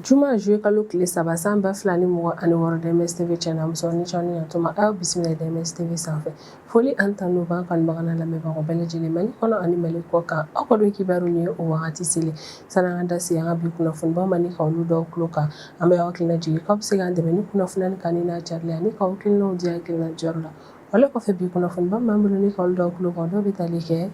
Juma joué kalo tile saba san ba fila ni mɔgɔ ani wɔɔrɔ DMS TV tiɲɛna musonin cɔni yantuma aw bisimila DMS TV sanfɛ foli an tanu b'an kanubaga n'a lamɛnbagaw bɛɛ lajɛlen Mali kɔnɔ ani Mali kɔ kan aw ka dɔn kibaru ni ye o wagati selen san'an ka da se an ka bi kunnafonibaw ma ni ka olu dɔw tulo kan an bɛ aw hakilina jigin k'aw bɛ se k'an dɛmɛ ni kunnafoni kanni n'a carili ani ka hakilinaw di hakilina jɔyɔrɔ la wala kɔfɛ bi kunnafoniba m'an bolo ni ka olu dɔw tulo kan dɔw bɛ tali kɛ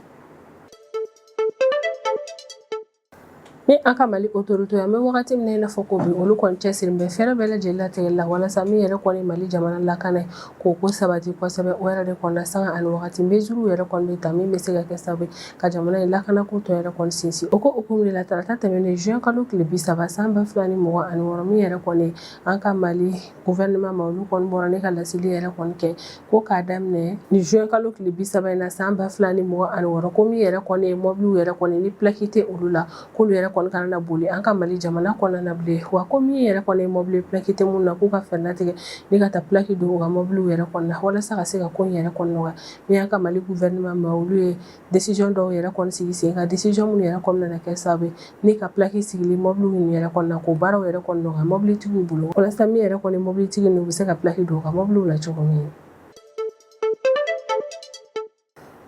ni an ka Mali autorité an bɛ wagati min na i n'a fɔ ko bi olu kɔni cɛsirilen bɛ fɛɛrɛ bɛɛ lajɛlen latigɛli la walasa min yɛrɛ kɔni Mali jamana lakana k'o ko sabati kosɛbɛ o yɛrɛ de kɔnɔna sanga ani wagati mesures yɛrɛ kɔni bɛ ta min bɛ se ka kɛ sababu ka jamana in lakanako tɔ yɛrɛ kɔni sinsin o ko hukumu de la tarata tɛmɛnen juin kalo tile 30 san 2026 min yɛrɛ kɔni an ka Mali gouvernement ma olu kɔni bɔra ne ka laseli yɛrɛ kɔni kɛ ko k'a daminɛ ni juin kalo tile 30 in na san 2026 ko min yɛrɛ kɔni ye mobiliw yɛrɛ kɔni ni plaque tɛ olu la k'olu yɛrɛ kɔni kana na boli an ka Mali jamana kɔnɔna bilen wa ko min yɛrɛ kɔni ye mobili plaque tɛ mun na k'u ka fɛɛrɛ latigɛ ni ka taa plaque don u ka mobiliw yɛrɛ kɔnɔna walasa ka se ka ko in yɛrɛ kɔni nɔgɔya min y'an ka Mali gouvernement ma olu ye décision dɔw yɛrɛ kɔni sigi sen kan décision minnu yɛrɛ kɔni nana kɛ sababu ye ni ka plaque sigili mobiliw yɛrɛ kɔnɔna k'o baaraw yɛrɛ kɔni nɔgɔya mobilitigiw bolo walasa min yɛrɛ kɔni mobilitigi ninnu u bɛ se ka plaque don u ka mobiliw la cogo min.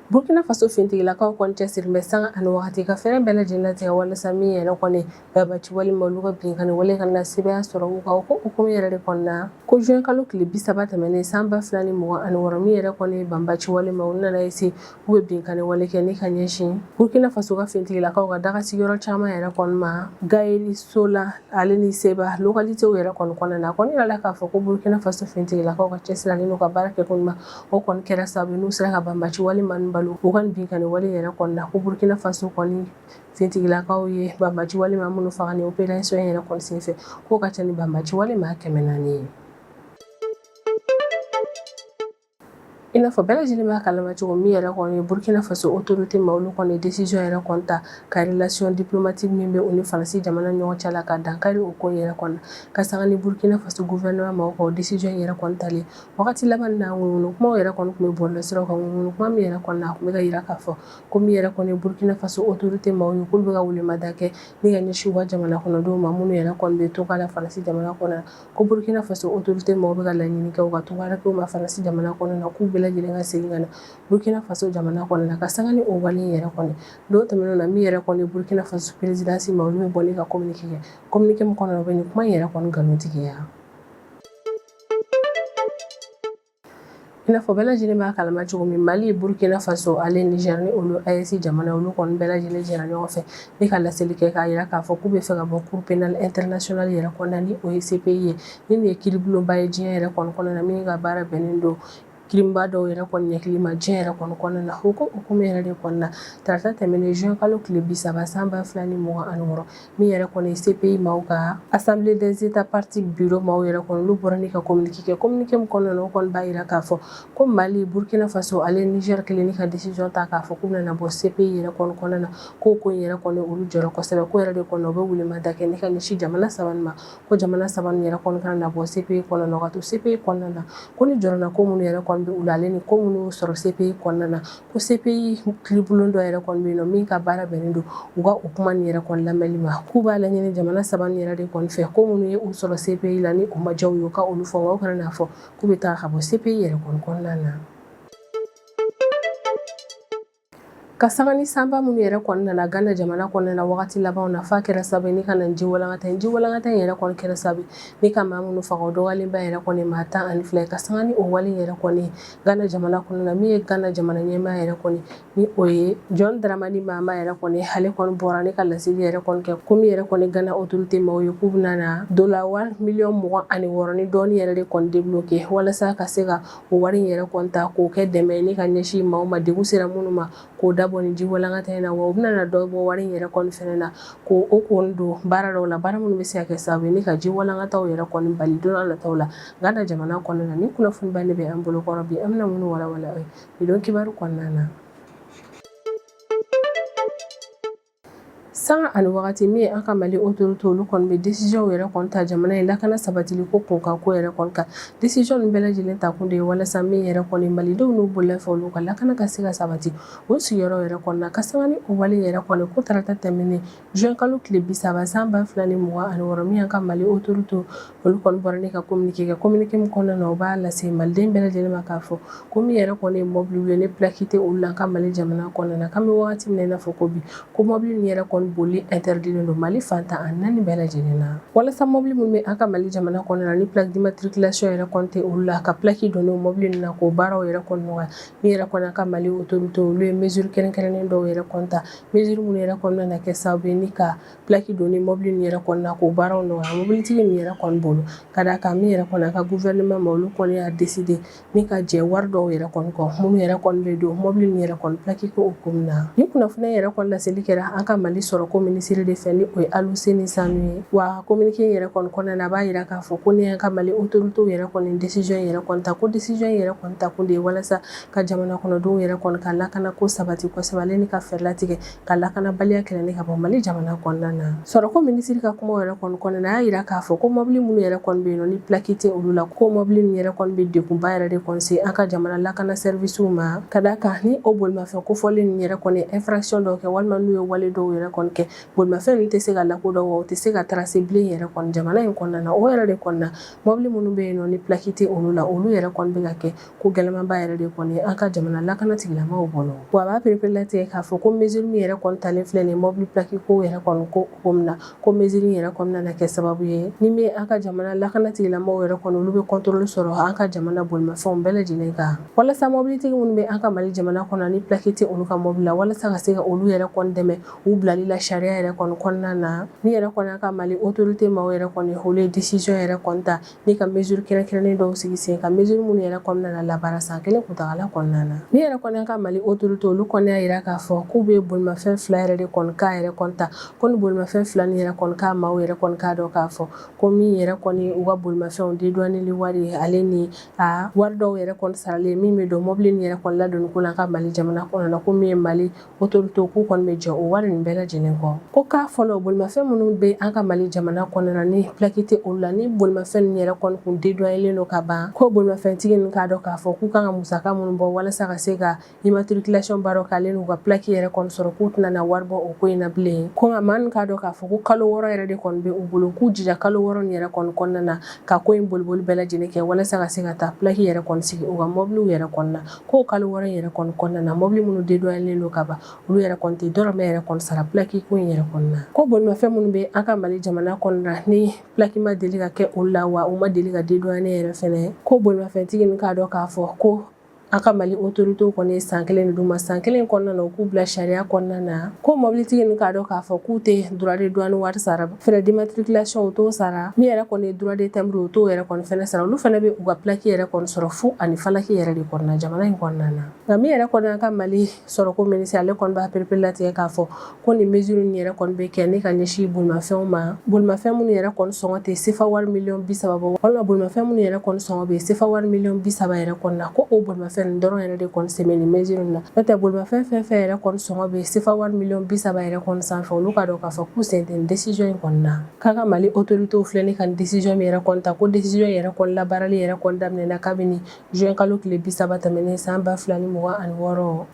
Burkina Faso fintigilakaw kɔni cɛsirilen bɛ sanga ani wagati ka fɛɛrɛ bɛɛ lajɛlen latigɛ walasa min yɛrɛ kɔni babaci walima olu ka binkani wale kana sɛbɛya sɔrɔ u kan o ko hukumu yɛrɛ de kɔnɔna ko juin kalo tile 30 tɛmɛnen san 2026 min yɛrɛ kɔni banbaci walima olu nana ese u bɛ binkani wale kɛ ni ka ɲɛsin Burkina Faso ka fintigilakaw ka daga sigiyɔrɔ caman yɛrɛ kɔni ma Gayeli Sola ale ni Seba localités yɛrɛ kɔni kɔnɔna a kɔni yirala k'a fɔ ko Burkina Faso fintigilakaw ka cɛsiri n'u ka baara kɛ ko ɲuman o kɔni kɛra sababu n'u sera ka banbaci walima balo u kɔni binkani wale yɛrɛ kɔnɔna ko Burkina Faso kɔni fintigilakaw ye banbaci walima minnu faga ni opération yɛrɛ kɔni senfɛ k'o ka ca ni banbaci walima 400 ye. I n'a fɔ bɛɛ lajɛlen b'a kalama cogo min yɛrɛ kɔni Burkina Faso autorité ma olu kɔni décision yɛrɛ kɔni ta ka relation diplomatique min bɛ u ni Faransi jamana ɲɔgɔn cɛ la ka dankari o ko yɛrɛ kɔnɔ ka sanga ni Burkina Faso gouvernement ma o ka décision yɛrɛ kɔni talen wagati laban na ŋuŋunu kumaw yɛrɛ kɔni tun bɛ bɔlɔlɔsiraw kan ŋuŋunu kuma min yɛrɛ kɔni na a tun bɛ ka yira k'a fɔ ko min yɛrɛ kɔni Burkina Faso autorité ma ye k'olu bɛ ka welemada kɛ ni ka ɲɛsin u ka jamana kɔnɔdenw ma minnu yɛrɛ kɔni bɛ to ka la Faransi jamana kɔnɔ ko Burkina Faso autorité ma bɛ ka laɲini kɛ u ka tɔgɔrɛkɛw ma Faransi jamana kɔnɔ na k'u bɛɛ lajɛlen ka segin ka na Burkina Faso jamana kɔnɔ ka sanga ni o wale yɛrɛ kɔni don tɛmɛnen na min yɛrɛ kɔni Burkina Faso présidence ma olu bɛ bɔ ni ka communiqué kɛ communiqué min kɔnɔ bɛ ni kuma yɛrɛ kɔni nkalontigiya. I n'a fɔ bɛɛ lajɛlen b'a kalama cogo min Mali Burkina Faso ale Niger ni olu AES jamana olu kɔni bɛɛ lajɛlen jɛra ɲɔgɔn fɛ ni ka laseli kɛ k'a yira k'a fɔ k'u bɛ fɛ ka bɔ cour pénal international yɛrɛ kɔnɔna ni o ye CPI ye ni nin ye kiiribulonba ye diɲɛ yɛrɛ kɔni kɔnɔna min ka baara bɛnnen don kirimba dɔw yɛrɛ kɔni ɲɛkili ma diɲɛ yɛrɛ kɔni kɔnɔna na o ko hukumu yɛrɛ de kɔnɔna tarata tɛmɛnen juin kalo tile 30 san 2026 min yɛrɛ kɔni CPI maaw ka Assemblée des États parties bureau maaw yɛrɛ kɔni olu bɔra ni ka communiqué kɛ communiqué min kɔnɔna na o kɔni b'a yira k'a fɔ ko Mali Burkina Faso ale Niger kelen ni ka décision ta k'a fɔ k'u bɛna bɔ CPI yɛrɛ kɔni kɔnɔna na ko ko in yɛrɛ kɔni olu jɔra kosɛbɛ ko yɛrɛ de kɔnɔ u bɛ welemada kɛ ni ka ɲɛsin jamana saba ma ko jamana saba yɛrɛ kɔni kana na bɔ CPI kɔnɔna ka to CPI kɔnɔna na ko ni jɔrɔna ko minnu yɛrɛ kɔni bɛ u la ale ni ko minnu sɔrɔ CPI kɔnɔna na ko CPI kiiribulon dɔ yɛrɛ kɔni bɛ yen nɔ min ka baara bɛnnen don u ka o kuma nin yɛrɛ kɔni lamɛnli ma k'u b'a laɲini jamana saba yɛrɛ de kɔni fɛ ko minnu ye u sɔrɔ CPI la ni o ma diya u ye u ka olu fɔ nka u kana n'a fɔ k'u bɛ taa ka bɔ CPI yɛrɛ kɔni kɔnɔna na. Ka sanga ni sanba minnu yɛrɛ kɔni nana Ghana jamana kɔnɔna wagati labanw na f'a kɛra sababu ni ka na ji walankata in yɛrɛ kɔni kɛra sababu ni ka maa minnu faga o dɔgɔyalenba yɛrɛ kɔni maa 12 ka sanga ni o wale yɛrɛ kɔni Ghana jamana kɔnɔna min ye Ghana jamana ɲɛmaa yɛrɛ kɔni ni o ye John Dramani Mahama yɛrɛ kɔni ale kɔni bɔra ne ka laseli yɛrɛ kɔni kɛ ko min yɛrɛ kɔni Ghana autorité ma o ye k'u bɛna na $1 miliyɔn 26 ni dɔɔni yɛrɛ de kɔni débloqué walasa ka se ka o wari yɛrɛ kɔni ta k'o kɛ dɛmɛ ni ka ɲɛsin maaw ma degun sera minnu ma k'o dabɔ ni ji walankata in na wa u bɛna na dɔ bɔ wari yɛrɛ kɔni fɛnɛ na ko o kɔni don baara dɔw la baara minnu bɛ se ka kɛ sababu ye ni ka ji walankataw yɛrɛ kɔni bali don n'a nataw la Ghana jamana kɔnɔna na ni kunnafoniba ne bɛ an bolo kɔrɔ bi an bɛna minnu walawala o ye bidon kibaru kɔnɔna na. Sanga ani wagati min an ka Mali autorité olu kɔni bɛ décision yɛrɛ kɔni ta jamana in lakana sabatili ko kunkan ko yɛrɛ kɔni kan. Décision nin bɛɛ lajɛlen ta kun de ye walasa min yɛrɛ kɔni malidenw n'u bolofɛ olu ka lakana ka se ka sabati o sigiyɔrɔ yɛrɛ kɔnɔna ka sanga ni o wale yɛrɛ kɔni ko tarata tɛmɛnen juin kalo tile 30 san 2026 min an ka Mali autorité olu kɔni bɔra ne ka communiqué kɛ communiqué min kɔnɔna na o b'a lase maliden bɛɛ lajɛlen ma k'a fɔ ko min yɛrɛ kɔni ye mobile ye ne plaque tɛ olu la an ka Mali jamana kɔnɔna na k'an bɛ wagati min na i n'a fɔ ko bi ko mobile nin yɛrɛ kɔni boli interdit don Mali fantan a 4 bɛɛ lajɛlen na walasa mobile mun bɛ an ka Mali jamana kɔnɔna na ni plaque d'immatriculation yɛrɛ kɔni tɛ olu la ka plaque don o mobile nin na k'o baaraw yɛrɛ kɔni nɔgɔya min yɛrɛ kɔni an ka Mali autorité olu ye mesure kɛrɛnkɛrɛnnen dɔw yɛrɛ kɔni ta mesure mun yɛrɛ kɔni na kɛ sababu ye ni ka plaque don ni mobile nin yɛrɛ kɔni na k'o baaraw nɔgɔya mobilitigi nin yɛrɛ kɔni bolo ka d'a kan min yɛrɛ kɔni an ka gouvernement ma olu kɔni y'a décidé ni ka jɛ wari dɔw yɛrɛ kɔni kɔ minnu yɛrɛ kɔni bɛ don mobile nin yɛrɛ kɔni plaque ko o commune na ni kunnafoniya yɛrɛ kɔni laseli kɛra an ka Mali sɔrɔ ko ministre de fɛ ni o ye Aluce ni Sanu ye wa communiqué yɛrɛ kɔni kɔnɔna na a b'a yira k'a fɔ ko ni an ka Mali autorité yɛrɛ kɔni décision yɛrɛ kɔni ta ko décision yɛrɛ kɔni ta kun de ye walasa ka jamana kɔnɔdenw yɛrɛ kɔni ka lakana ko sabati kosɛbɛ ale ni ka fɛɛrɛ latigɛ ka lakanabaliya kɛlɛli ka bɔ Mali jamana kɔnɔna na sɔrɔ ko ministre ka kuma yɛrɛ kɔni kɔnɔna na a y'a yira k'a fɔ ko mobile minnu yɛrɛ kɔni bɛ yen nɔ ni plaque tɛ olu la ko mobile nin yɛrɛ kɔni bɛ degunba yɛrɛ de kɔni se an ka jamana lakana service ma ka d'a kan ni o bolimafɛn kofɔlen nin yɛrɛ kɔni infraction dɔw kɛ walima n'u ye wale dɔw yɛrɛ kɔni kɛ bolimafɛn nin tɛ se ka lakodɔn wa o tɛ se ka tracer bilen yɛrɛ kɔni jamana in kɔnɔna na o yɛrɛ de kɔni na mobile minnu bɛ yen nɔ ni plaque tɛ olu la olu yɛrɛ kɔni bɛ ka kɛ ko gɛlɛmanba yɛrɛ de kɔni an ka jamana lakana tigilamɔgɔw bolo wa a b'a perepere latigɛ k'a fɔ ko mesure min yɛrɛ kɔni talen filɛ nin mobile plaque ko yɛrɛ kɔni ko min na ko mesure yɛrɛ kɔni nana kɛ sababu ye ni min an ka jamana lakana tigilamɔgɔw yɛrɛ kɔni olu bɛ contrôle sɔrɔ an ka jamana bolimafɛnw bɛɛ lajɛlen kan walasa mobilitigi minnu bɛ an ka Mali jamana kɔnɔ ni plaque tɛ olu ka mobile la walasa ka se ka olu yɛrɛ kɔni dɛmɛ u bilali la sariya yɛrɛ kɔni kɔnɔna na ni yɛrɛ kɔni an ka Mali autorité maaw yɛrɛ kɔni olu ye décision yɛrɛ kɔni ta ni ka mesure kɛrɛnkɛrɛnnen dɔw sigi sen ka mesure minnu yɛrɛ kɔni nana labaara san 1 kuntagala kɔnɔna na ni yɛrɛ kɔni an ka Mali autorité olu kɔni y'a yira k'a fɔ k'u bɛ bolimafɛn 2 yɛrɛ de kɔni k'a yɛrɛ kɔni ta ko ni bolimafɛn 2 nin yɛrɛ kɔni k'a maaw yɛrɛ kɔni k'a dɔn k'a fɔ ko min yɛrɛ kɔni u ka bolimafɛnw dédouaneli wari ale ni a wari dɔw yɛrɛ kɔni saralen min bɛ don mobile nin yɛrɛ kɔni ladonni ko la an ka Mali jamana kɔnɔ na ko min ye Mali autorité k'u kɔni bɛ jɔ o wari nin bɛɛ lajɛlen kɔ ko k'a fɔlɔ bolimafɛn minnu bɛ an ka Mali jamana kɔnɔ na ni plaque tɛ olu la ni bolimafɛn nin yɛrɛ kɔni kun dédouanelen don ka ban ko bolimafɛntigi nin k'a dɔn k'a fɔ k'u kan ka musaka minnu bɔ walasa ka se ka immatriculation baaraw k'ale n'u ka plaque yɛrɛ kɔni sɔrɔ k'u tɛna na wari bɔ o ko in na bilen ko nka maa nin k'a dɔn k'a fɔ ko kalo 6 yɛrɛ de kɔni bɛ u bolo k'u jija kalo 6 nin yɛrɛ kɔni kɔnɔna na ka ko in boliboli bɛɛ lajɛlen kɛ walasa ka se ka taa plaque yɛrɛ kɔni sigi u ka mobiliw yɛrɛ kɔni na k'o kalo 6 yɛrɛ kɔni kɔnɔna na mobili minnu dédouanelen don ka ban olu yɛrɛ kɔni tɛ dɔrɔmɛ yɛrɛ kɔni sara plaque ko in yɛrɛ kɔni na ko bolimafɛn minnu bɛ an ka Mali jamana kɔnɔ na ni plaque ma deli ka kɛ olu la wa u ma deli ka dédouaner yɛrɛ fɛnɛ ko bolimafɛntigi nin k'a dɔn k'a fɔ ko an ka Mali autorité kɔni ye san 1 de d'u ma san 1 kɔnɔna na u k'u bila sariya kɔnɔna na ko mobilitigi nin k'a dɔn k'a fɔ k'u tɛ droit de douane wari sara frais d'immatriculation u t'o sara min yɛrɛ kɔni ye droit de timbre u t'o yɛrɛ kɔni fɛnɛ sara olu fɛnɛ bɛ u ka plaque yɛrɛ kɔni sɔrɔ fu ani falaki yɛrɛ de kɔnɔna jamana in kɔnɔna na nka min yɛrɛ kɔni an ka Mali sɔrɔ ko ministre ale kɔni b'a perepere latigɛ k'a fɔ ko nin mesure nin yɛrɛ kɔni bɛ kɛ ni ka ɲɛsin bolimafɛnw ma bolimafɛn minnu yɛrɛ kɔni sɔngɔ tɛ sefa wari miliyɔn 30 bɔ walima bolimafɛn minnu yɛrɛ kɔni sɔngɔ bɛ sefa wari miliyɔn 30 yɛrɛ kɔni na ko o bolimafɛn nin dɔrɔn yɛrɛ de kɔni sɛmɛ nin mesure na n'o tɛ bolimafɛn fɛn fɛn yɛrɛ kɔni sɔngɔ bɛ sefa wari miliyɔn 30 yɛrɛ kɔni sanfɛ olu ka dɔn k'a fɔ k'u sen tɛ nin décision in kɔni na k'a ka Mali autorité filɛ ni ka nin décision min yɛrɛ kɔni ta ko décision yɛrɛ kɔni labaarali yɛrɛ kɔni daminɛna kabini juin kalo tile 30 tɛmɛnen san 2026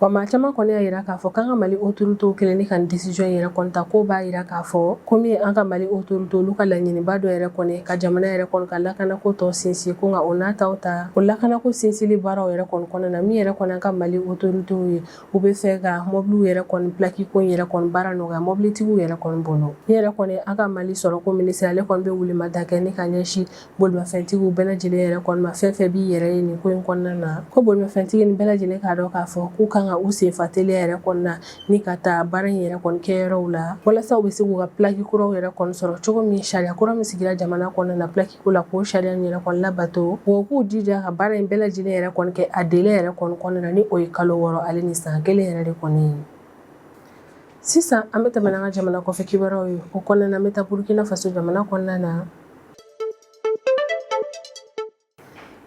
wa maa caman kɔni y'a yira k'a fɔ k'an ka Mali autorité kɛlen ni ka nin décision yɛrɛ kɔni ta ko b'a yira k'a fɔ ko min an ka Mali autorité olu ka laɲiniba dɔ yɛrɛ kɔni ka jamana yɛrɛ kɔni ka lakanako tɔ sinsin ko nka o n'a taw ta o lakanako sinsinli baaraw yɛrɛ kɔni kɔnɔna na min yɛrɛ kɔni an ka Mali autorité ye u bɛ fɛ ka mobiliw yɛrɛ kɔni plaque ko in yɛrɛ kɔni baara nɔgɔya mobilitigiw yɛrɛ kɔni bolo min yɛrɛ kɔni an ka Mali sɔrɔ ko ministre ale kɔni bɛ wulimada kɛ ni ka ɲɛsin bolimafɛntigiw bɛɛ lajɛlen yɛrɛ kɔni ma fɛn fɛn b'i yɛrɛ ye nin ko in kɔnɔna na ko bolimafɛntigi nin bɛɛ lajɛlen k'a dɔn k'a fɔ k'u kan ka u senfa teliya yɛrɛ kɔni na ni ka taa baara in yɛrɛ kɔni kɛyɔrɔw la walasa u bɛ se k'u ka plaque kuraw yɛrɛ kɔni sɔrɔ cogo min sariya kura min sigira jamana kɔnɔna na plaque ko la k'o sariya in yɛrɛ kɔni labato wa k'u jija ka baara in bɛɛ lajɛlen yɛrɛ kɔni kɛ a délai yɛrɛ kɔni kɔnɔna na ni o ye kalo 6 ale ni san 1 yɛrɛ de kɔni ye sisan an bɛ tɛmɛ n'an ka jamana kɔfɛ kibaruyaw ye o kɔnɔna na an bɛ taa Burkina Faso jamana kɔnɔna na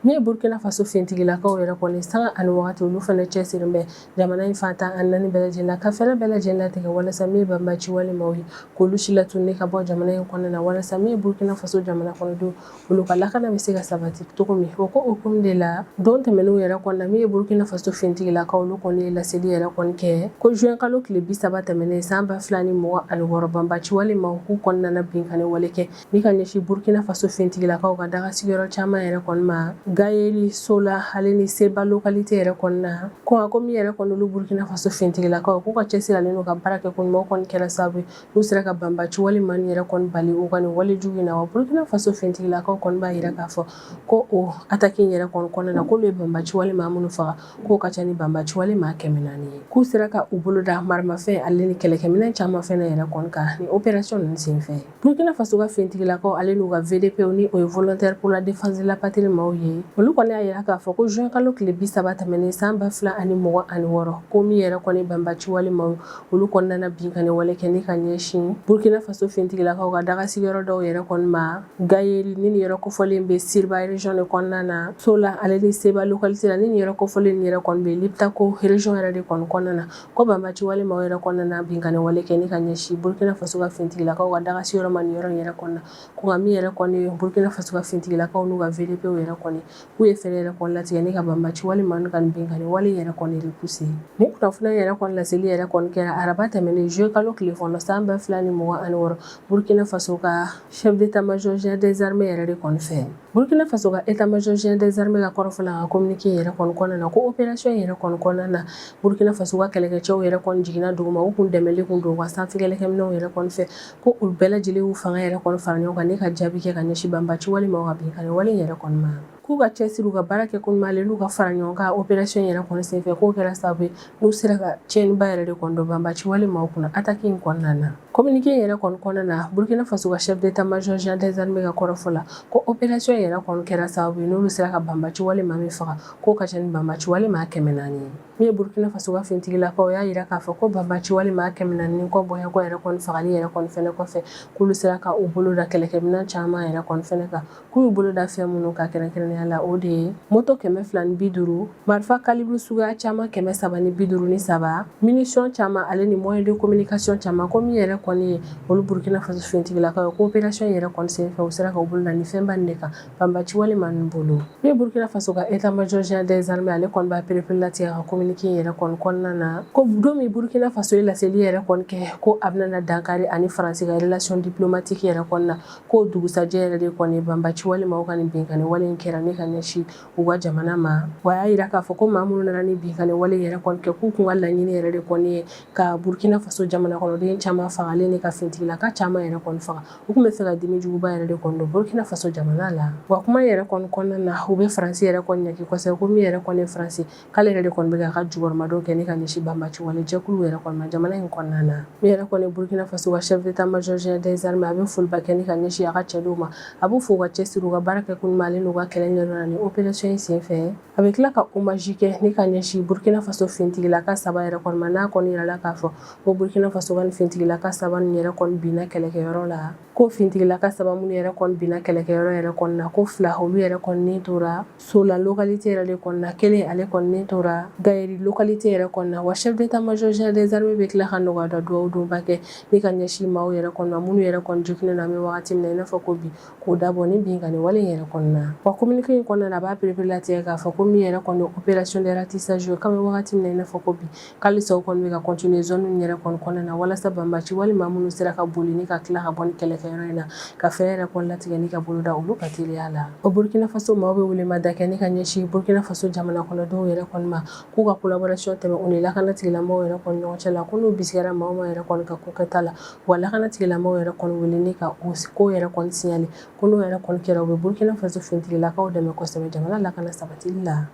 Min ye Burkina Faso fintigilakaw yɛrɛ kɔni sanga ani wagati olu fana cɛsirilen bɛ jamana in fantan a 4 bɛɛ lajɛlen na ka fɛɛrɛ bɛɛ lajɛlen latigɛ walasa min ye banbaci walimaw ye k'olu si latununi ka bɔ jamana in kɔnɔna na walasa min ye Burkina Faso jamana kɔnɔdenw olu ka lakana bɛ se ka sabati cogo min o ko hukumu de la don tɛmɛnenw yɛrɛ kɔnɔna min ye Burkina Faso fintigilakaw olu kɔni ye laseli yɛrɛ kɔni kɛ ko juin kalo tile 30 tɛmɛnen san 2026 banbaci walimaw k'u kɔnɔna binkani wale kɛ ni ka ɲɛsin Burkina Faso fintigilakaw ka daga sigiyɔrɔ caman yɛrɛ kɔni ma Gayeli Sola ale ni Seba localité yɛrɛ kɔnɔna ko min yɛrɛ kɔni olu Burkina Faso fintigilakaw k'u ka cɛsiralen n'u ka baara kɛ ɲumanw kɔni kɛra sababu n'u sera ka banbaci walima ni yɛrɛ kɔni bali u ka nin wale jugu in na wa Burkina Faso fintigilakaw kɔni b'a yira k'a fɔ ko o attaque in yɛrɛ kɔnɔna na k'olu ye banbaci walima minnu faga k'o ka ca ni banbaci walima 400 ye k'u sera ka u bolo da maramafɛn ale ni kɛlɛkɛminɛn caman fɛnɛ yɛrɛ kɔni kan ni opération ninnu senfɛ Burkina Faso ka fintigilakaw ale n'u ka VDP ni o ye volontaire pour la défense de la patrie maaw ye olu kɔni y'a yira k'a fɔ ko juin kalo tile 30 tɛmɛnen san 2026 ko min yɛrɛ kɔni banbaci walimaw olu kɔnɔna binkani wale kɛ ni ka ɲɛsin Burkina Faso fintigilakaw ka daga sigiyɔrɔ dɔw yɛrɛ kɔni ma Gayeli ni yɛrɛ kofɔlen bɛ Sirba région de kɔnɔna na Sola ale ni Seba localité la ni yɛrɛ kofɔlen yɛrɛ kɔni bɛ Liptako région yɛrɛ de kɔnɔna na ko banbaci walimaw yɛrɛ kɔnɔna binkani wale kɛ ni ka ɲɛsin Burkina Faso ka fintigilakaw ka daga sigiyɔrɔ ma ni yɔrɔ yɛrɛ kɔnɔna ko nka min yɛrɛ kɔni Burkina Faso ka fintigilakaw n'u ka VDP yɛrɛ kɔni k'u ye fɛɛrɛ yɛrɛ kɔni latigɛ ni ka banbaci walima n'u ka binkani wale yɛrɛ kɔni repoussé ni kunnafoni yɛrɛ kɔni laseli yɛrɛ kɔni kɛra araba tɛmɛnen juin kalo tile fɔlɔ san 2026 Burkina Faso ka chef d'état-major général des armées yɛrɛ de kɔni fɛ Burkina Faso ka état-major général des armées ka kɔrɔfɔla ka communiqué yɛrɛ kɔni kɔnɔna na ko opération yɛrɛ kɔni kɔnɔna na Burkina Faso ka kɛlɛkɛcɛw yɛrɛ kɔni jiginna duguma u kun dɛmɛli kun don u ka sanfɛ kɛlɛkɛminɛnw yɛrɛ kɔni fɛ ko u bɛɛ lajɛlen y'u fanga yɛrɛ kɔni fara ɲɔgɔn kan ni ka jaabi kɛ ka ɲɛsin banbaci walima ka binkani wale yɛrɛ kɔni ma k'u ka cɛsiri u ka baara kɛ kun ɲuman n'u ka fara ɲɔgɔn kan opération yɛrɛ kɔni senfɛ k'o kɛra sababu ye n'u sera ka tiɲɛniba yɛrɛ de kɔni don banbaci walimaw kunna attaque in kɔnɔna na communiqué yɛrɛ kɔni kɔnɔna na Burkina Faso ka chef d'état-major général des armées ka kɔrɔfɔ la ko opération yɛrɛ kɔni kɛra sababu ye n'olu sera ka banbaci walima min faga k'o ka ca ni banbaci walima 400 ye min ye Burkina Faso ka fintigilakaw y'a yira k'a fɔ ko banbaci walima 400 ni kɔ bɔɲako yɛrɛ kɔni fagali yɛrɛ kɔni fɛnɛ kɔfɛ k'olu sera ka u bolo da kɛlɛkɛminɛn caman yɛrɛ kɔni fɛnɛ kan k'u y'u bolo da fɛn minnu ka kɛrɛnkɛrɛnnenya la o de ye moto 250 marifa calibre suguya caman 353 munition caman ale ni moyen de communication caman ko min yɛrɛ kɔni ye olu Burkina Faso fintigilakaw ko opération yɛrɛ kɔni senfɛ u sera ka u bolo da ni fɛnba nin de kan banbaci walima nin bolo min ye Burkina Faso ka état-major général des armées ale kɔni b'a perepere latigɛ ka communiqué yɛrɛ kɔni kɔnɔna na ko don min Burkina Faso ye laseli yɛrɛ kɔni kɛ ko a bɛna dankari ani Faransi ka relation diplomatique yɛrɛ kɔnɔna na k'o dugusajɛ yɛrɛ de kɔni banbaci walima u ka nin binkani wale in kɛra ni ka ɲɛsin u ka jamana ma wa y'a yira k'a fɔ ko maa minnu nana ni binkani wale yɛrɛ kɔni kɛ k'u kun ka laɲini yɛrɛ de kɔni ye ka Burkina Faso jamana kɔnɔden caman fagalen ni ka fintigilaka caman yɛrɛ kɔni faga u kun bɛ fɛ ka dimi juguba yɛrɛ de kɔni don Burkina Faso jamana la wa kuma yɛrɛ kɔni kɔnɔna na u bɛ Faransi yɛrɛ kɔni ɲaki kosɛbɛ ko min yɛrɛ kɔni ye Faransi k'ale yɛrɛ de kɔni bɛ k'a ka jukɔrɔmadon kɛ ni ka ɲɛsin banbaci wale jɛkulu yɛrɛ kɔni ma jamana in kɔnɔna na min yɛrɛ kɔni Burkina Faso ka chef d'état-major général des armées a bɛ foliba kɛ ni ka ɲɛsin a ka cɛdenw ma a b'u fo u ka cɛsiri u ka baara kɛ kun ɲuman ale n'u ka kɛlɛ ɲɛdɔnna ni opération in senfɛ a bɛ tila ka hommage kɛ ni ka ɲɛsin Burkina Faso fintigilaka 3 yɛrɛ kɔni ma n'a kɔni yirala k'a fɔ ko Burkina Faso ka nin fintigilaka 3 nin yɛrɛ kɔni binna kɛlɛkɛyɔrɔ la ko fintigilaka 3 minnu yɛrɛ kɔni binna kɛlɛkɛyɔrɔ yɛrɛ kɔni na ko 2 olu yɛrɛ kɔni nin tora Sola localité yɛrɛ de kɔni na 1 ale kɔni nin tora Gayeli localité yɛrɛ kɔni na wa chef d'état-major général des armées bɛ tila ka nɔgɔya da dugawu donba kɛ ni ka ɲɛsin maaw yɛrɛ kɔni ma minnu yɛrɛ kɔni joginnen na an bɛ wagati min na i n'a fɔ ko bi k'o dabɔ ni binkani wale yɛrɛ kɔni na wa communiqué in kɔnɔna na a b'a perepere latigɛ k'a fɔ ko min yɛrɛ kɔni opération de ratissage ye k'an bɛ wagati min na i n'a fɔ ko bi k'alisa u kɔni bɛ ka continuer zone yɛrɛ kɔni kɔnɔna na walasa banbaci walima minnu sera ka boli ni ka tila ka bɔ ni kɛlɛkɛyɔrɔ in na ka fɛɛrɛ yɛrɛ kɔni latigɛ ni ka boloda olu ka teliya la o Burkina Faso maaw bɛ welemada kɛ ni ka ɲɛsin Burkina Faso jamana kɔnɔdenw yɛrɛ kɔni ma k'u ka collaboration tɛmɛ u ni lakana tigilamɔgɔw yɛrɛ kɔni ɲɔgɔn cɛ la ko n'u bisigara maa o maa yɛrɛ kɔni ka ko kɛta la wa lakana tigilamɔgɔw yɛrɛ kɔni wele ni ka o ko yɛrɛ kɔni signalé ko n'o yɛrɛ kɔni kɛra u bɛ Burkina Faso fintigilakaw dɛmɛ kosɛbɛ jamana lakana sabatili la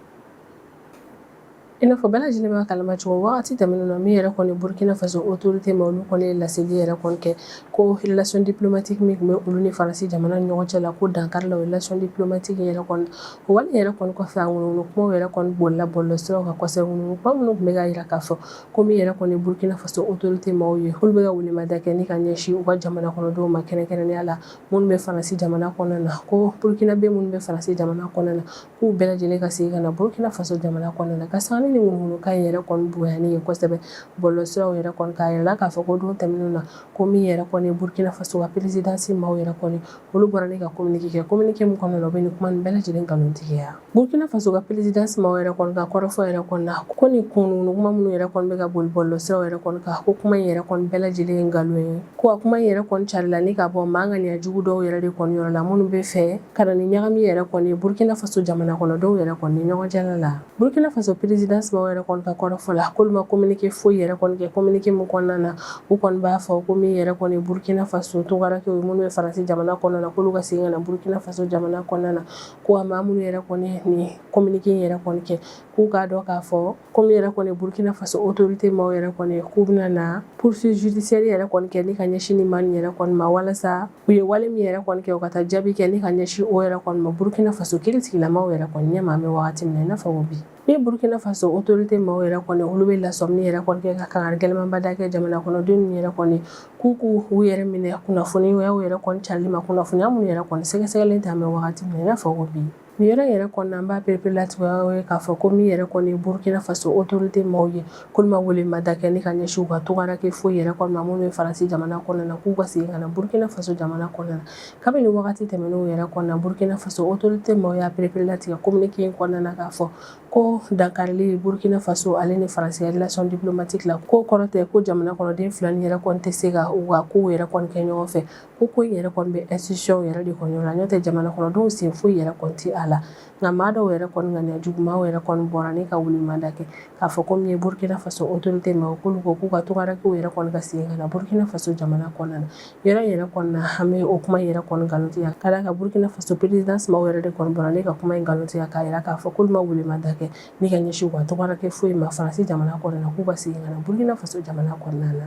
I n'a fɔ bɛɛ lajɛlen b'a kalama cogo wagati tɛmɛnen na min yɛrɛ kɔni Burkina Faso autorité ma olu kɔni ye laseli yɛrɛ kɔni kɛ ko relation diplomatique min tun bɛ olu ni Faransi jamana ni ɲɔgɔn cɛ la ko dankari la o relation diplomatique yɛrɛ kɔni o wale yɛrɛ kɔni kɔfɛ a ŋunuŋunu kumaw yɛrɛ kɔni bolila bɔlɔlɔsiraw kan kosɛbɛ ŋunuŋunu kuma minnu tun bɛ k'a yira k'a fɔ ko min yɛrɛ kɔni Burkina Faso autorité maaw ye olu bɛ ka welemada kɛ ni ka ɲɛsin u ka jamana kɔnɔdenw ma kɛrɛnkɛrɛnnenya la minnu bɛ Faransi jamana kɔnɔna na ko Burkinabe minnu bɛ Faransi jamana kɔnɔna na k'u bɛɛ lajɛlen ka segin ka na Burkina Faso jamana kɔnɔna na ka sanga ni ŋunuŋunukan in yɛrɛ kɔni bonyani ye kosɛbɛ bɔlɔlɔsiraw yɛrɛ kɔni k'a yira k'a fɔ ko don tɛmɛnenw na ko min yɛrɛ kɔni Burkina Faso ka présidence maaw yɛrɛ kɔni olu bɔra ni ka communiqué kɛ communiqué min kɔnɔna na u bɛ nin kuma nin bɛɛ lajɛlen nkalontigiya Burkina Faso ka présidence maaw yɛrɛ kɔni ka kɔrɔfɔ yɛrɛ kɔni na ko nin ŋunuŋunu kuma minnu yɛrɛ kɔni bɛ ka boli bɔlɔlɔsiraw yɛrɛ kɔni kan ko kuma in yɛrɛ kɔni bɛɛ lajɛlen ye nkalon ye ko a kuma in yɛrɛ kɔni carila ni ka bɔ maa ŋaniya jugu dɔw yɛrɛ de kɔni yɔrɔ la minnu bɛ fɛ ka na ni ɲagami yɛrɛ kɔni Burkina Faso jamana kɔnɔdenw yɛrɛ kɔni ni ɲɔgɔn cɛla la Burkina Faso présidence maaw yɛrɛ kɔni ka kɔrɔfɔ la k'olu ma communiqué foyi yɛrɛ kɔni kɛ communiqué min kɔnɔna na u kɔni b'a fɔ ko min yɛrɛ kɔni Burkina Faso togarakew ye minnu bɛ Faransi jamana kɔnɔna na k'olu ka segin ka na Burkina Faso jamana kɔnɔna na ko a maa minnu yɛrɛ kɔni ni communiqué in yɛrɛ kɔni kɛ k'u k'a dɔn k'a fɔ ko min yɛrɛ kɔni Burkina Faso autorité maaw yɛrɛ kɔni k'u bɛna na poursuite judiciaire yɛrɛ kɔni kɛ ni ka ɲɛsin nin maa nin yɛrɛ kɔni ma walasa u ye wale min yɛrɛ kɔni kɛ u ka taa jaabi kɛ ni ka ɲɛsin o yɛrɛ kɔni ma Burkina Faso kiiritigilamaw yɛrɛ kɔni ɲɛma an bɛ wagati min na i n'a fɔ ko bi ni Burkina Faso autorité maaw yɛrɛ kɔni olu bɛ lasɔmini yɛrɛ kɔni kɛ ka kangari gɛlɛnmanba kɛ jamana kɔnɔdenw yɛrɛ kɔni k'u yɛrɛ minɛ kunnafoniyaw yɛrɛ kɔni carili ma kunnafoniya minnu yɛrɛ kɔni sɛgɛsɛgɛlen tɛ an bɛ wagati min na i n'a fɔ ko bi nin yɔrɔ in yɛrɛ kɔnɔna an b'a pereperelatigɛ ye k'a fɔ ko min yɛrɛ kɔni Burkina Faso autorité maaw ye k'olu ma welemada kɛ ni ka ɲɛsin u ka togarake foyi yɛrɛ kɔni ma minnu bɛ Faransi jamana kɔnɔna na k'u ka segin ka na Burkina Faso jamana kɔnɔna na kabini wagati tɛmɛnenw yɛrɛ kɔnɔna Burkina Faso autorité maaw y'a pereperelatigɛ communiqué in kɔnɔna na k'a fɔ ko dankarili Burkina Faso ale ni Faransi ka relation diplomatique la ko kɔrɔ tɛ ko jamana kɔnɔden fila ni yɛrɛ kɔni tɛ se ka u ka kow yɛrɛ kɔni kɛ ɲɔgɔn fɛ ko in yɛrɛ kɔni bɛ institution yɛrɛ de kɔni la n'o tɛ jamana kɔnɔdenw sen foyi yɛrɛ kɔni tɛ a la nka maa dɔw yɛrɛ kɔni ŋaniya jugumanw yɛrɛ kɔni bɔra ni ka welemada kɛ k'a fɔ ko min ye Burkina Faso autorité ma k'olu ko k'u ka togarakew yɛrɛ kɔni ka segin ka na Burkina Faso jamana kɔnɔna na yɔrɔ in yɛrɛ kɔni na an bɛ o kuma in yɛrɛ kɔni nkalontigiya ka d'a kan Burkina Faso présidence maaw yɛrɛ de kɔni bɔra ni ka kuma in nkalontigiya k'a yira k'a fɔ k'olu ma welemada kɛ ni ka ɲɛsin u ka togarake foyi ma Faransi jamana kɔnɔna na k'u ka segin ka na Burkina Faso jamana kɔnɔna na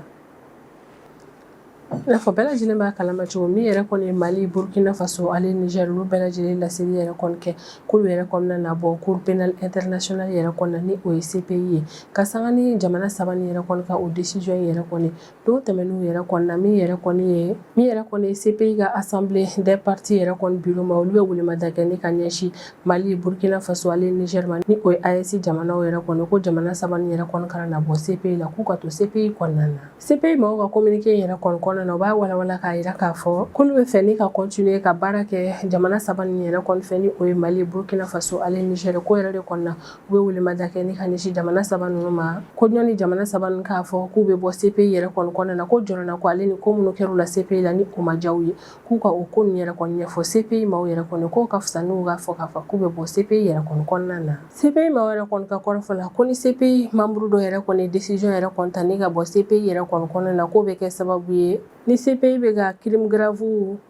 i n'a fɔ bɛɛ lajɛlen b'a kalama cogo min yɛrɛ kɔni ye Mali Burkina Faso ale Niger olu bɛɛ lajɛlen laseli yɛrɛ kɔni kɛ k'olu yɛrɛ kɔni na bɔ Cour pénale internationale yɛrɛ kɔni na ni o ye CPI ye ka sanga ni jamana saba ni yɛrɛ kɔni ka o décision yɛrɛ kɔni don tɛmɛnenw yɛrɛ kɔni na min yɛrɛ kɔni ye CPI ka assemblée des partis yɛrɛ kɔni bureau ma olu bɛ welemada kɛ ni ka ɲɛsin Mali Burkina Faso ale Niger ma ni o ye AES jamanaw yɛrɛ kɔni ko jamana saba ni yɛrɛ kɔni kana na bɔ CPI la k'u ka to CPI kɔnɔna na CPI maaw ka communiqué yɛrɛ kɔni kɔnɔna na u b'a walawala k'a yira k'a fɔ k'olu bɛ fɛ ni ka continuer ka baara kɛ jamana saba ni yɛrɛ kɔni fɛ ni o ye Mali Burkina Faso ale Niger ko yɛrɛ de kɔni na u bɛ welemada kɛ ni ka ɲɛsin jamana saba ninnu ma ko ɲɔni jamana saba ninnu k'a fɔ k'u bɛ bɔ CPI yɛrɛ kɔni kɔnɔna na ko jɔrɔna ko ale ni ko minnu kɛr'u la CPI la ni o ma diya u ye k'u ka o ko ninnu yɛrɛ kɔni ɲɛfɔ CPI maaw yɛrɛ kɔni k'o ka fisa n'u k'a fɔ k'a fɔ k'u bɛ bɔ CPI yɛrɛ kɔni kɔnɔna na CPI maaw yɛrɛ kɔni ka kɔrɔfɔ la ko ni CPI membre dɔ yɛrɛ kɔni décision yɛrɛ kɔni ta ni ka bɔ CPI yɛrɛ kɔni kɔnɔna na k'o bɛ kɛ sababu ye ni CPI bɛ ka crime grave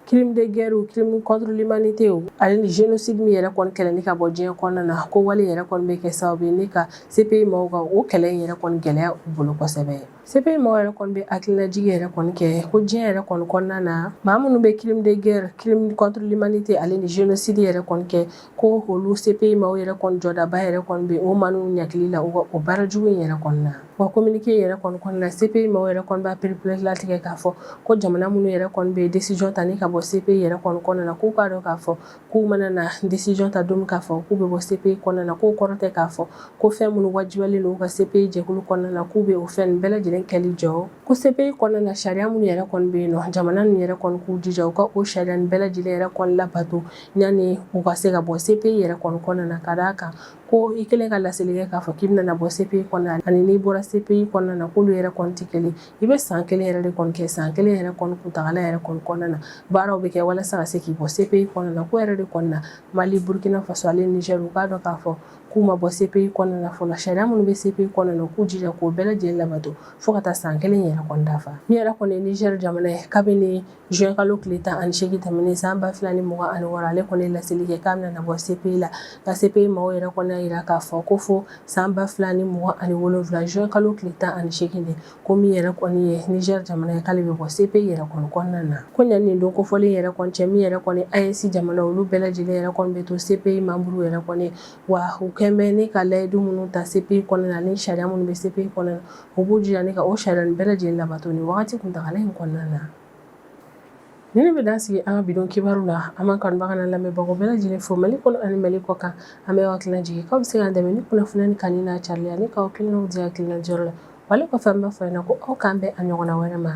crime de guerre crime contre l'humanité ale ni génocide min yɛrɛ kɔni kɛlɛ ni ka bɔ diɲɛ kɔnɔna na ko wale yɛrɛ kɔni bɛ kɛ sababu ye ni ka CPI maaw ka o kɛlɛ in yɛrɛ kɔni gɛlɛya u bolo kosɛbɛ CPI maaw yɛrɛ kɔni bɛ hakilinajigi yɛrɛ kɔni kɛ ko diɲɛ yɛrɛ kɔni kɔnɔna na maa minnu bɛ crime de guerre crime contre l'humanité ale ni génocide yɛrɛ kɔni kɛ ko olu CPI maaw yɛrɛ kɔni jɔdaba yɛrɛ kɔni bɛ o maa ninnu ɲakili la o baara jugu in yɛrɛ kɔni na wa communiqué yɛrɛ kɔni kɔnɔna na CPI maaw yɛrɛ kɔni b'a pereperelatigɛ k'a fɔ ko jamana minnu yɛrɛ kɔni bɛ décision ta ni ka bɔ CPI yɛrɛ kɔni kɔnɔna na k'u k'a dɔn k'a fɔ k'u mana na décision ta don min k'a fɔ k'u bɛ bɔ CPI kɔnɔna na k'o kɔrɔ tɛ k'a fɔ ko fɛn minnu wajibiyalen don u ka CPI jɛkulu kɔnɔna na k'u bɛ o fɛn nin bɛɛ lajɛlen kɛli jɔ ko CPI kɔnɔna na sariya minnu yɛrɛ kɔni bɛ yen nɔ jamana ninnu yɛrɛ kɔni k'u jija u ka o sariya nin bɛɛ lajɛlen yɛrɛ kɔni labato yanni u ka se ka bɔ CPI yɛrɛ kɔni kɔnɔna na ka d'a kan ko i kɛlen ka laseli kɛ k'a fɔ k'i bɛna bɔ CPI kɔnɔna na ani n'i bɔra CPI kɔnɔna na k'olu yɛrɛ kɔni tɛ kelen i bɛ san kelen yɛrɛ de kɔni kɛ san kelen yɛrɛ kɔni kuntagala yɛrɛ kɔni kɔnɔna na baaraw bɛ kɛ walasa ka se k'i bɔ CPI kɔnɔna na ko yɛrɛ de kɔni na Mali Burkina Faso ale Niger u k'a dɔn k'a fɔ k'u ma bɔ CPI kɔnɔna na fɔlɔ sariya minnu bɛ CPI kɔnɔna na k'u jija k'o bɛɛ lajɛlen labato fo ka taa san kelen yɛrɛ kɔni dafa min yɛrɛ kɔni ye Niger jamana ye kabini juin kalo tile 18 tɛmɛnen san 2026 ale kɔni ye laseli kɛ k'a bɛna bɔ CPI la nka CPI maaw yɛrɛ kɔni y'a yira k'a fɔ ko fo san 2027 juin kalo tile 18 de ko min yɛrɛ kɔni ye Niger jamana ye k'ale bɛ bɔ CPI yɛrɛ kɔni kɔnɔna na ko ɲani nin don kofɔlen yɛrɛ kɔni cɛ min yɛrɛ kɔni AES jamana olu bɛɛ lajɛlen yɛrɛ kɔni bɛ to CPI membre yɛrɛ kɔni wa u kɛn bɛ ne ka layidu minnu ta CPI kɔnɔna na ni sariya minnu bɛ CPI kɔnɔna na u b'u jija ne ka o sariya nin bɛɛ lajɛlen labato ni wagati kuntagala in kɔnɔna na. Ni ne bɛ dan sigi an ka bidon kibaru la an b'an kanubaga n'an lamɛnbagaw bɛɛ lajɛlen fo Mali kɔnɔ ani Mali kɔ kan an bɛ aw hakilina jigin k'aw bɛ se k'an dɛmɛ ni kunnafoniya ni kanni n'a carili ani k'aw hakilinaw di hakilina jɔyɔrɔ la wale kɔfɛ an b'a fɔ aw ɲɛna ko aw k'an bɛn a ɲɔgɔnna wɛrɛ ma.